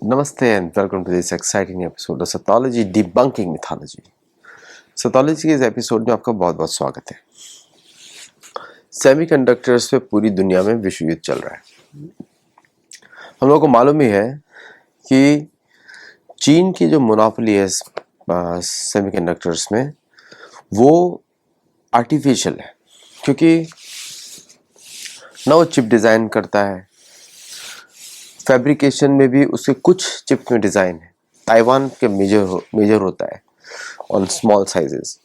Namaste and welcome to this exciting episode of Sathology Debunking Mythology. Sathology के इस episode में आपका बहुत बहुत स्वागत है। सेमीकंडक्टर्स पे पूरी दुनिया में विश्व युद्ध चल रहा है। हम लोगों को मालूम ही है कि चीन की जो मोनोपोली है सेमीकंडक्टर्स में वो आर्टिफिशियल है, क्योंकि ना वो चिप डिज़ाइन करता है, फैब्रिकेशन में भी उसके कुछ चिप्स में डिज़ाइन है। ताइवान के मेजर होता है ऑन स्मॉल साइजेस।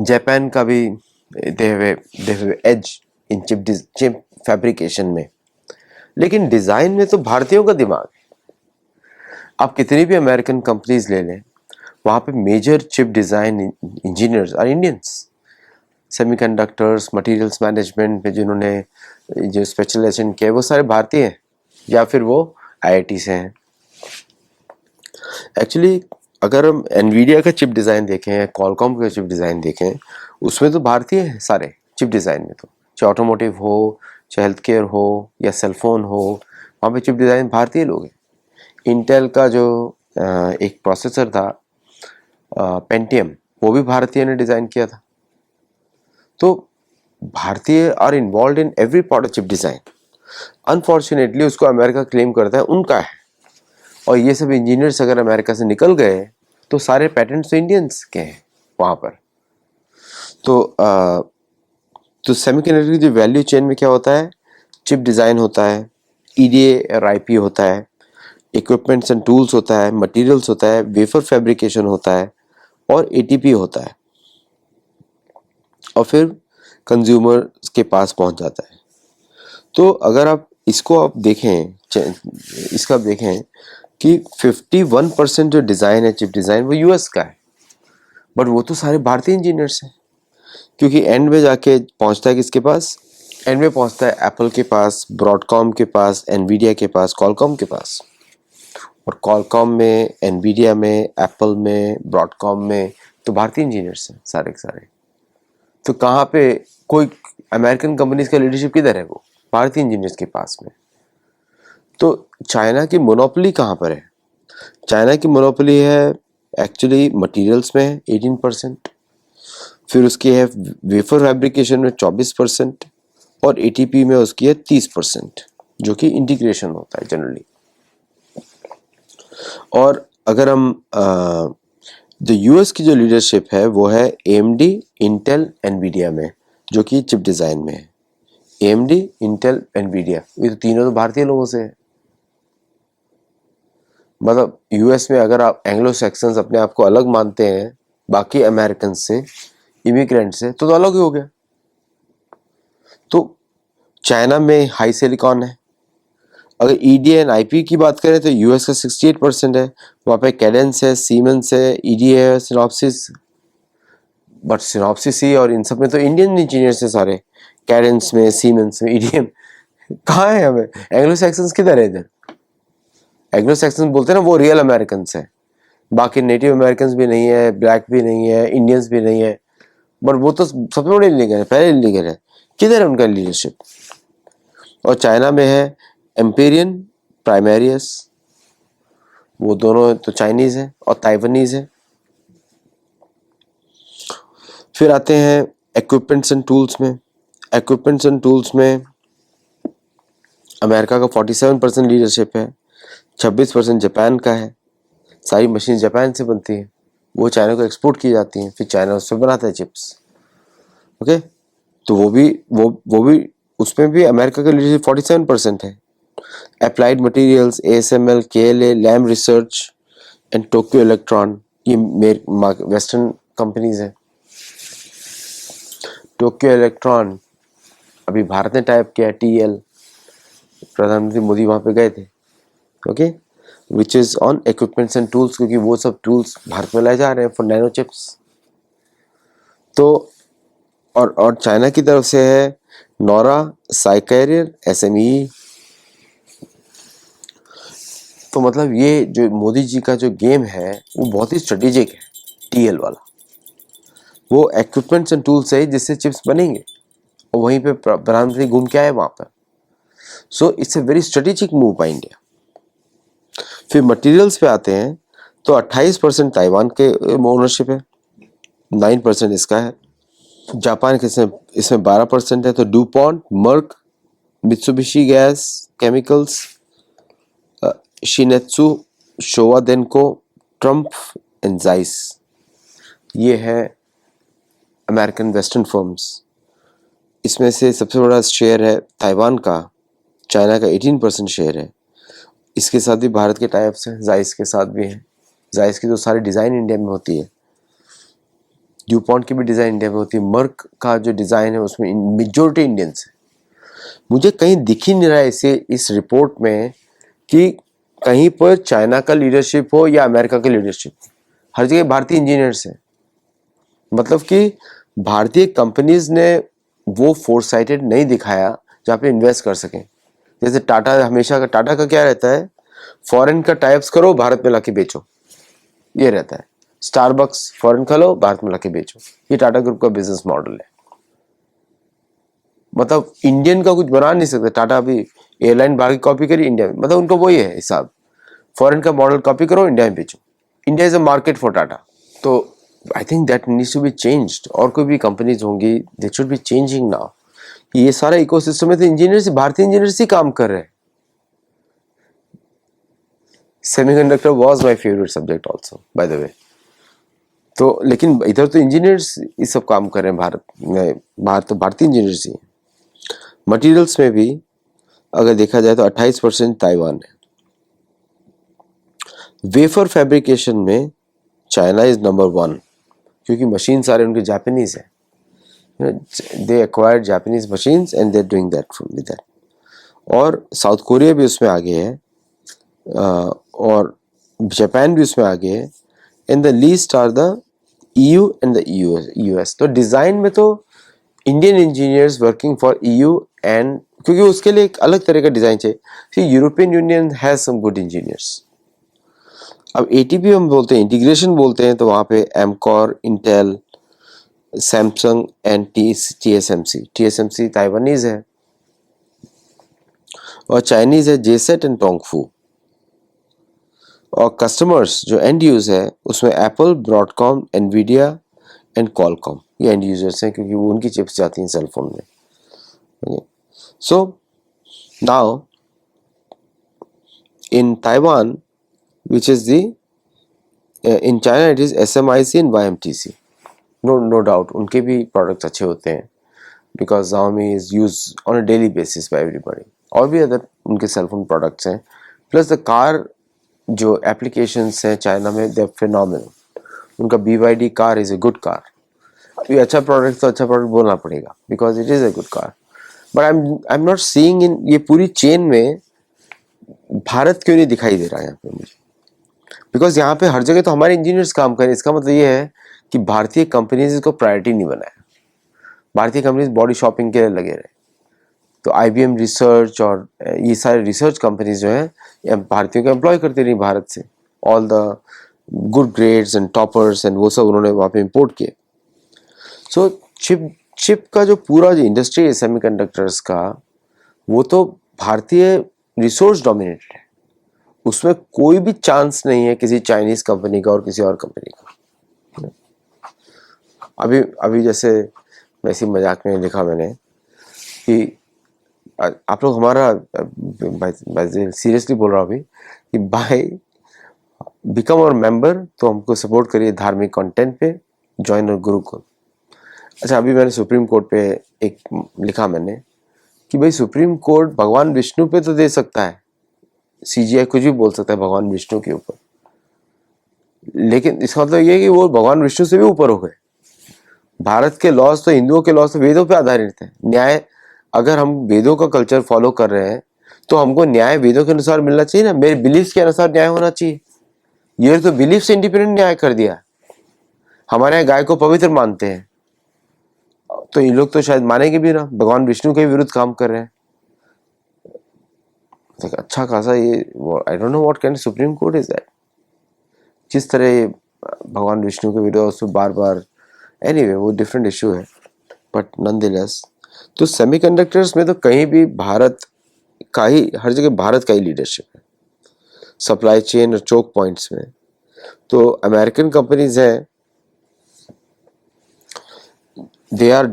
जापान का भी they have edge in chip fabrication में, लेकिन डिज़ाइन में तो भारतीयों का दिमाग है। आप कितनी भी अमेरिकन कंपनीज ले लें, वहाँ पे major chip design engineers are Indians. Semiconductors, materials management में जिन्होंने जो स्पेशलाइजेशन किया वो सारे भारतीय हैं या फिर वो आईआईटी से हैं। एक्चुअली अगर हम एनवीडिया का चिप डिज़ाइन देखें, कॉलकॉम का चिप डिज़ाइन देखें, उसमें तो भारतीय हैं सारे चिप डिज़ाइन में। तो चाहे ऑटोमोटिव हो, चाहे हेल्थ केयर हो या सेलफोन हो, वहाँ पे चिप डिज़ाइन भारतीय लोग हैं। इंटेल का जो एक प्रोसेसर था पेंटियम, वो भी भारतीय ने डिज़ाइन किया था। तो भारतीय are involved in every part of chip design. Unfortunately उसको अमेरिका क्लेम करता है उनका है, और ये सब इंजीनियर्स अगर अमेरिका से निकल गए तो सारे पैटेंट्स तो इंडियंस के हैं वहाँ पर। तो सेमीकंडक्टर की जो वैल्यू चेन में क्या होता है, चिप डिज़ाइन होता है, ईडीए और आईपी होता है, इक्विपमेंट्स एंड टूल्स होता है, मटेरियल्स होता है, वेफर फैब्रिकेशन होता है और एटीपी होता है, और फिर कंज्यूमर के पास पहुंच जाता है। तो अगर आप देखें कि 51% जो डिज़ाइन है, चिप डिज़ाइन, वो यूएस का है, बट वो तो सारे भारतीय इंजीनियर्स हैं। क्योंकि एंड में जाके पहुंचता है किसके पास? एंड में पहुंचता है एप्पल के पास, ब्रॉडकॉम के पास, एनवीडिया के पास, कॉलकॉम के पास। और कॉलकॉम में, एनवीडिया में, एप्पल में, ब्रॉडकॉम में तो भारतीय इंजीनियर्स हैं सारे के सारे। तो कहाँ पे कोई अमेरिकन कंपनीज का लीडरशिप किधर है? वो भारतीय इंजीनियर्स के पास में। तो चाइना की मोनोपोली कहाँ पर है? चाइना की मोनोपोली है एक्चुअली मटेरियल्स में 18%, फिर उसकी है वेफर फैब्रिकेशन में 24%, और एटीपी में उसकी है 30%, जो कि इंटीग्रेशन होता है जनरली। और अगर हम जो यूएस की जो लीडरशिप है वो है एएमडी, इंटेल, एनवीडिया में, जो कि चिप डिज़ाइन में है। एएमडी, इंटेल, एनवीडिया, ये तो तीनों तो भारतीय लोगों से है। मतलब यूएस में अगर आप एंग्लो सैक्सन्स अपने आप को अलग मानते हैं बाकी अमेरिकन से, इमिग्रेंट से, तो अलग ही हो गया। तो चाइना में हाई सिलिकॉन है। अगर ईडी एंड आईपी की बात करें तो यूएस का 68% है, वहाँ पे कैडेंस है, सीमेंस है, ईडी है, सिनॉप्सिस। बट सिनॉप्सिस ही और इन सब में तो इंडियन इंजीनियर्स है सारे। कैडेंस में, सीमेंस में, ईडीएम कहाँ है? हमें एंग्लो सैक्सन्स किधर है? इधर एंग्लो सैक्सन्स बोलते हैं ना, वो रियल अमेरिकन है। बाकी नेटिव अमेरिकन भी नहीं है, ब्लैक भी नहीं है, इंडियंस भी नहीं है, बट वो तो सबसे बड़े इलीगल है, पहले इलीगल है। किधर है उनका लीडरशिप? और चाइना में है एम्पेरियन, प्राइमेरियस, वो दोनों तो चाइनीज है, और ताइवानीज है। फिर आते हैं इक्विपमेंट्स एंड टूल्स में। इक्विपमेंट्स एंड टूल्स में अमेरिका का 47% लीडरशिप है, 26% जापान का है। सारी मशीन जापान से बनती है, वो चाइना को एक्सपोर्ट की जाती हैं, फिर चाइना उससे बनाता है चिप्स। ओके, तो वो भी उसमें भी अमेरिका का लीडरशिप 47% है। Applied materials, ASML, KLA, Lam Research and Tokyo Electron, ये वेस्टर्न कंपनीज हैं। टोक्यो इलेक्ट्रॉन अभी भारत ने टाइप किया, टीएल, प्रधानमंत्री मोदी वहाँ पे गए थे। Okay, which is on equipments and tools, क्योंकि वो सब टूल्स भारत में लाए जा रहे हैं फॉर नैनो चिप्स। तो और चाइना की तरफ से है नोरा, साइकैरियर, एसएमई। तो मतलब ये जो मोदी जी का जो गेम है वो बहुत ही स्ट्रेटेजिक है। टीएल वाला वो इक्विपमेंट्स एंड टूल्स है जिससे चिप्स बनेंगे, और वहीं पे प्रधानमंत्री घूम के आए वहाँ पर। So it's a very strategic move by India. फिर मटेरियल्स पे आते हैं तो 28% ताइवान के ओनरशिप है, 9% इसका है। जापान के इसमें 12% है। तो DuPont, Merck, Mitsubishi gas chemicals, Shinetsu, Showa Denko, Trumpf and Zeiss, ये है अमेरिकन वेस्टर्न फर्म्स। इसमें से सबसे बड़ा शेयर है ताइवान का, चाइना का 18% शेयर है। इसके साथ भी भारत के टाइप्स हैं, जाइस के साथ भी हैं। जाइस की तो सारी डिज़ाइन इंडिया में होती है, ड्यूपॉन्ट की भी डिज़ाइन इंडिया में होती है, मर्क का जो डिज़ाइन है उसमें मेजोरिटी इंडियंस है। मुझे कहीं दिख ही नहीं रहा है इसे इस रिपोर्ट में कि कहीं पर चाइना का लीडरशिप हो या अमेरिका का लीडरशिप, हर जगह भारतीय इंजीनियर्स हैं। मतलब कि भारतीय कंपनीज ने वो फोरसाइटेड नहीं दिखाया जहाँ पे इन्वेस्ट कर सकें। जैसे टाटा, हमेशा का टाटा का क्या रहता है, फॉरेन का टाइप्स करो, भारत में लाके बेचो, ये रहता है। स्टारबक्स फॉरेन का लो, भारत में लाके बेचो, ये टाटा ग्रुप का बिजनेस मॉडल है। मतलब इंडियन का कुछ बना नहीं सकते टाटा। अभी एयरलाइन बाहर की कॉपी करी इंडिया में, मतलब उनका वही है हिसाब, फॉरेन का मॉडल कॉपी करो, इंडिया में बेचो। India is a market for Tata. तो I think that needs to be changed. और कोई भी कंपनीज होंगी, they should be changing now. ये सारा इकोसिस्टम में तो इंजीनियर्स, भारतीय इंजीनियर्स ही काम कर रहे हैं। Semiconductor was my favourite subject also by the way. तो लेकिन इधर तो इंजीनियर्स ये सब काम कर रहे हैं भारत में, बाहर तो भारतीय इंजीनियर्स ही हैं। मटेरियल्स में भी अगर देखा जाए तो 28% ताइवान है। वेफर फैब्रिकेशन में चाइना इज नंबर 1, क्योंकि मशीन सारे उनके जापानीज है। They acquired Japanese machines and they are doing that with that. और साउथ कोरिया भी उसमें आगे है, और जापान भी उसमें आगे है। In the least are the EU and the US। तो डिज़ाइन में तो Indian engineers working for EU, and क्योंकि उसके लिए एक अलग तरह का डिज़ाइन चाहिए। European Union has some good engineers. अब ATP हम बोलते हैं, इंटीग्रेशन बोलते हैं, तो वहाँ पे Amcor, Intel, Samsung and TSMC Taiwanese है, और चाइनीज है जेसेट एंड टोंगफू। और कस्टमर्स जो एंड यूज है उसमें Apple, Broadcom, Nvidia and Qualcomm, ये एंड यूजर्स हैं, क्योंकि वो उनकी चिप्स जाती हैं सेलफोन में। So now in Taiwan which is the in China it is SMIC and YMTC. No doubt उनके भी प्रोडक्ट्स अच्छे होते हैं, because Xiaomi is used on a daily basis by everybody. और भी अदर उनके सेलफोन प्रोडक्ट्स हैं। प्लस द कार जो एप्लीकेशंस हैं चाइना में, दे आर फिनोमिनल। उनका BYD car is a good car. ये अच्छा प्रोडक्ट तो अच्छा प्रोडक्ट बोलना पड़ेगा, because it is a good car. But I am not seeing in ये पूरी चेन में भारत क्यों नहीं दिखाई दे रहा है यहाँ पे मुझे। बिकॉज यहाँ पे हर जगह तो हमारे इंजीनियर्स काम करें, इसका मतलब ये है कि भारतीय कंपनीज इसको प्रायोरिटी नहीं बनाया। भारतीय कंपनीज बॉडी शॉपिंग के लिए लगे रहे। तो IBM रिसर्च और ये सारे रिसर्च कंपनीज जो हैं भारतीयों को एम्प्लॉय करती रही भारत से। All the good grades and toppers and वो सब उन्होंने वहाँ पे इम्पोर्ट किए। सो चिप का जो पूरा जो इंडस्ट्री है सेमीकंडक्टर्स का, वो तो भारतीय रिसोर्स डोमिनेटेड है। उसमें कोई भी चांस नहीं है किसी चाइनीज कंपनी का और किसी और कंपनी का। अभी जैसे वैसी मजाक में लिखा मैंने कि आप लोग हमारा, सीरियसली बोल रहा हूँ अभी, कि बाय बिकम और मेंबर, तो हमको सपोर्ट करिए धार्मिक कंटेंट पे, ज्वाइन और गुरुकुल। अच्छा, अभी मैंने सुप्रीम कोर्ट पे एक लिखा मैंने कि भाई सुप्रीम कोर्ट भगवान विष्णु पे तो दे सकता है, CGI कुछ भी बोल सकता है भगवान विष्णु के ऊपर, लेकिन इसका मतलब ये है कि वो भगवान विष्णु से भी ऊपर हो गए। भारत के लॉज तो, हिंदुओं के लॉज तो वेदों पे आधारित है। न्याय, अगर हम वेदों का कल्चर फॉलो कर रहे हैं तो हमको न्याय वेदों के अनुसार मिलना चाहिए ना, मेरे बिलीफ के अनुसार न्याय होना चाहिए। ये तो बिलीफ से इंडिपेंडेंट न्याय कर दिया। हमारे यहाँ गाय को पवित्र मानते हैं, तो ये लोग तो शायद मानेंगे भी ना, भगवान विष्णु के विरुद्ध काम कर रहे हैं। तो अच्छा खासा ये, I don't know what kind of supreme court is that, जिस तरह ये भगवान विष्णु के विरुद्ध उसको बार बार, एनीवे वो डिफरेंट इशू है, बट नॉनदलेस। तो सेमीकंडक्टर्स में तो कहीं भी भारत का ही, हर जगह भारत का ही लीडरशिप है। सप्लाई चेन और चोक पॉइंट्स में। तो अमेरिकन कंपनीज हैं, they are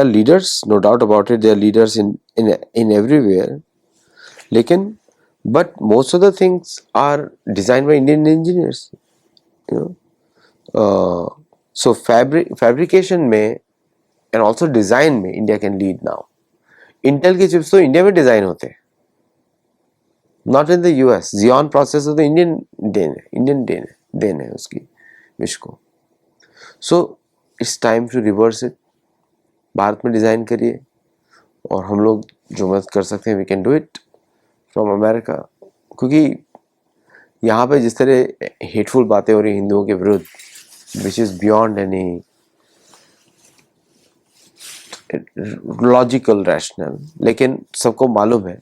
leaders, no doubt about it, they are leaders in everywhere, लेकिन but most of the things are designed by Indian engineers, you know. So fabrication में and also design में India can lead now. Intel के chips तो India में design होते हैं, not in the US. Xeon processor तो Indian देन है उसकी विश को। So it's time to reverse it, Bharat में डिज़ाइन करिए, और हम लोग जो मदद कर सकते हैं we can do it from America. क्योंकि यहाँ पे जिस तरह हेटफुल बातें हो रही हिंदुओं के विरुद्ध, which is beyond any logical rational, लेकिन सबको मालूम है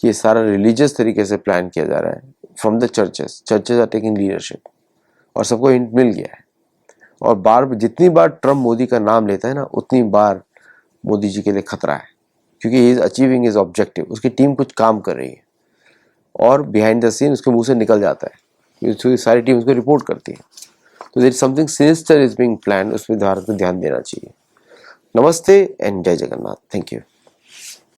कि ये सारा रिलीजियस तरीके से प्लान किया जा रहा है from the churches are taking leadership, और सबको हिंट मिल गया है। और जितनी बार ट्रम्प मोदी का नाम लेता है ना, उतनी बार मोदी जी के लिए खतरा है, क्योंकि he is achieving his objective. उसकी टीम कुछ काम कर रही है और बिहाइंड द सीन उसके मुंह से निकल जाता है, उसकी सारी टीम उसको रिपोर्ट करती है। तो there is something sinister is being planned, उसमें भारत को ध्यान देना चाहिए। नमस्ते एंड जय जगन्नाथ। Thank you.